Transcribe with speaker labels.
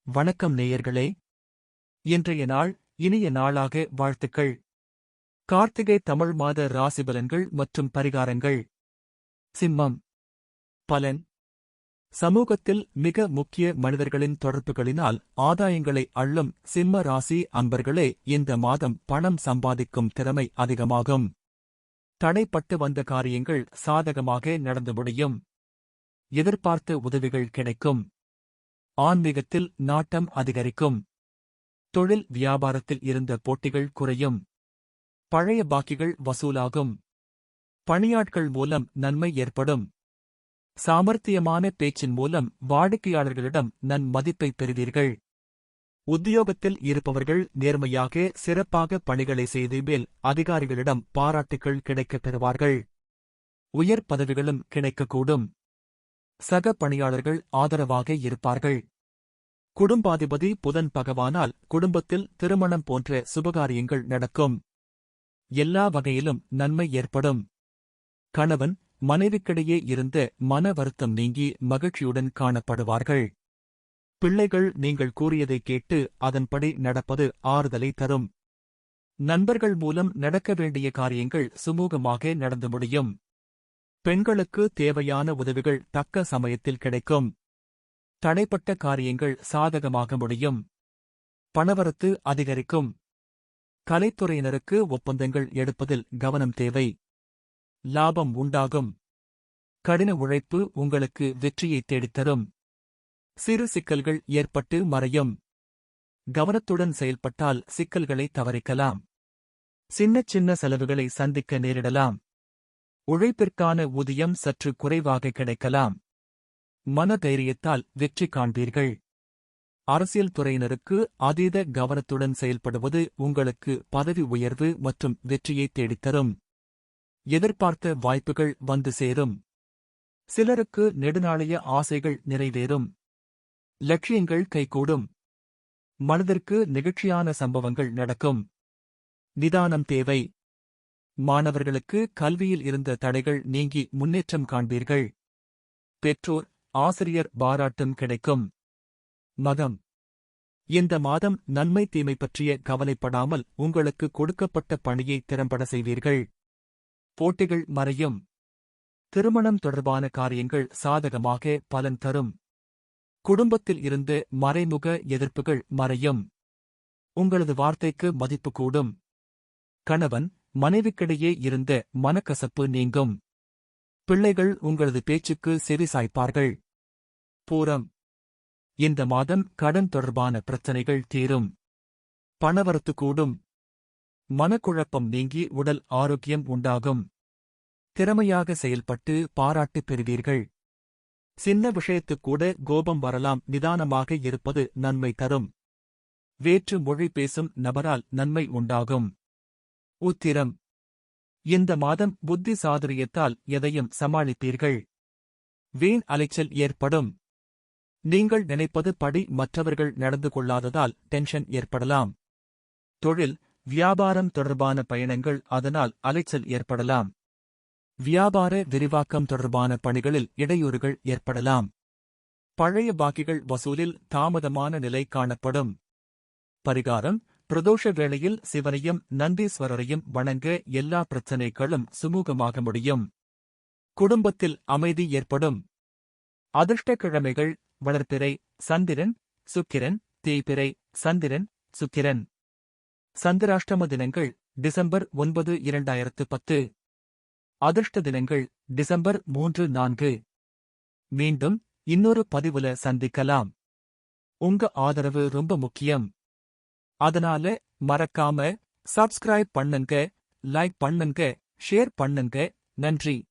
Speaker 1: வணக்கம் நேயர்களே. இன்றைய நாள் இனிய நாளாக வாழ்த்துக்கள். கார்த்திகை தமிழ் மாத ராசிபலன்கள் மற்றும் பரிகாரங்கள். சிம்மம். பலன். சமூகத்தில் மிக முக்கிய மனிதர்களின் தொடர்புகளினால் ஆதாயங்களை அள்ளும் சிம்ம ராசி அன்பர்களே, இந்த மாதம் பணம் சம்பாதிக்கும் திறமை அதிகமாகும். தடைப்பட்டு வந்த காரியங்கள் சாதகமாக நடந்து முடியும். எதிர்பார்த்த உதவிகள் கிடைக்கும். ஆன்மீகத்தில் நாட்டம் அதிகரிக்கும். தொழில் வியாபாரத்தில் இருந்த போட்டிகள் குறையும். பழைய பாக்கிகள் வசூலாகும். பணியாட்கள் மூலம் நன்மை ஏற்படும். சாமர்த்தியமான பேச்சின் மூலம் வாடிக்கையாளர்களிடம் நன்மதிப்பை பெறுவீர்கள். உத்தியோகத்தில் இருப்பவர்கள் நேர்மையாக சிறப்பாக பணிகளை செய்து மேல் அதிகாரிகளிடம் பாராட்டுகள் கிடைக்கப் பெறுவார்கள். உயர் பதவிகளும் கிடைக்கக்கூடும். சக பணியாளர்கள் ஆதரவாக இருப்பார்கள். குடும்பாதிபதி புதன் பகவானால் குடும்பத்தில் திருமணம் போன்ற சுபகாரியங்கள் நடக்கும். எல்லா வகையிலும் நன்மை ஏற்படும். கணவன் மனைவிக்கிடையே இருந்த மன வருத்தம் நீங்கி மகிழ்ச்சியுடன் காணப்படுவார்கள். பிள்ளைகள் நீங்கள் கூறியதை கேட்டு அதன்படி நடப்பது ஆறுதலை தரும். நண்பர்கள் மூலம் நடக்க வேண்டிய காரியங்கள் சுமூகமாக நடந்து முடியும். பெண்களுக்கு தேவையான உதவிகள் தக்க சமயத்தில் கிடைக்கும். தடைப்பட்ட காரியங்கள் சாதகமாக முடியும். பணவரத்து அதிகரிக்கும். கலைத்துறையினருக்கு ஒப்பந்தங்கள் எடுப்பதில் கவனம் தேவை. லாபம் உண்டாகும். கடின உழைப்பு உங்களுக்கு வெற்றியை தேடித்தரும். சிறு சிக்கல்கள் ஏற்பட்டு மறையும். கவனத்துடன் செயல்பட்டால் சிக்கல்களை தவிர்க்கலாம். சின்ன சின்ன செலவுகளை சந்திக்க நேரிடலாம். உழைப்பிற்கான ஊதியம் சற்று குறைவாக கிடைக்கலாம். மனதைரியத்தால் வெற்றி காண்பீர்கள். அரசியல் துறையினருக்கு அதீத கவனத்துடன் செயல்படுவது உங்களுக்கு பதவி உயர்வு மற்றும் வெற்றியை தேடித்தரும். எதிர்பார்த்த வாய்ப்புகள் வந்து சேரும். சிலருக்கு நெடுநாளைய ஆசைகள் நிறைவேறும். லட்சியங்கள் கைகூடும். மனதிற்கு நெகிழ்ச்சியான சம்பவங்கள் நடக்கும். நிதானம் தேவை. மாணவர்களுக்கு கல்வியில் இருந்த தடைகள் நீங்கி முன்னேற்றம் காண்பீர்கள். பெற்றோர் ஆசிரியர் பாராட்டும் கிடைக்கும். மகம். இந்த மாதம் நன்மை தீமை பற்றிய கவலைப்படாமல் உங்களுக்கு கொடுக்கப்பட்ட பணியை திறம்பட செய்வீர்கள். போட்டிகள் மறையும். திருமணம் தொடர்பான காரியங்கள் சாதகமாக பலன் தரும். குடும்பத்தில் இருந்து மறைமுக எதிர்ப்புகள் மறையும். உங்களது வார்த்தைக்கு மதிப்பு கூடும். கணவன் மனைவிக்கிடையே இருந்த மனக்கசப்பு நீங்கும். பிள்ளைகள் உங்களது பேச்சுக்கு செவிசாய்ப்பார்கள். பூரம். இந்த மாதம் கடன் தொடர்பான பிரச்சனைகள் தீரும். பணவரத்து கூடும். மனக்குழப்பம் நீங்கி உடல் ஆரோக்கியம் உண்டாகும். திறமையாக செயல்பட்டு பாராட்டு பெறுவீர்கள். சின்ன விஷயத்துக்கூட கோபம் வரலாம். நிதானமாக இருப்பது நன்மை தரும். வேற்று மொழி பேசும் நபரால் நன்மை உண்டாகும். உத்திரம். இந்த மாதம் புத்தி சாதுரியத்தால் எதையும் சமாளிப்பீர்கள். வீண் அலைச்சல் ஏற்படும். நீங்கள் நினைப்பது படி மற்றவர்கள் நடந்து கொள்ளாததால் டென்ஷன் ஏற்படலாம். தொழில் வியாபாரம் தொடர்பான பயணங்கள் அதனால் அலைச்சல் ஏற்படலாம். வியாபார விரிவாக்கம் தொடர்பான பணிகளில் இடையூறுகள் ஏற்படலாம். பழைய பாக்கிகள் வசூலில் தாமதமான நிலை காணப்படும். பரிகாரம். பிரதோஷ வேளையில் சிவனையும் நந்தீஸ்வரரையும் வணங்க எல்லா பிரச்சனைகளும் சுமூகமாக முடியும். குடும்பத்தில் அமைதி ஏற்படும். அதிர்ஷ்டக்கிழமைகள் வளர்பிறை சந்திரன் சுக்கிரன் தேய்பிறை சந்திரன் சுக்கிரன். சந்திராஷ்டம தினங்கள் டிசம்பர் 9, 2010. அதிர்ஷ்ட தினங்கள் டிசம்பர் 3, 4. மீண்டும் இன்னொரு பதிவுல சந்திக்கலாம். உங்க ஆதரவு ரொம்ப முக்கியம். அதனால மறக்காம சப்ஸ்கிரைப் பண்ணுங்க, லைக் பண்ணுங்க, ஷேர் பண்ணுங்க. நன்றி.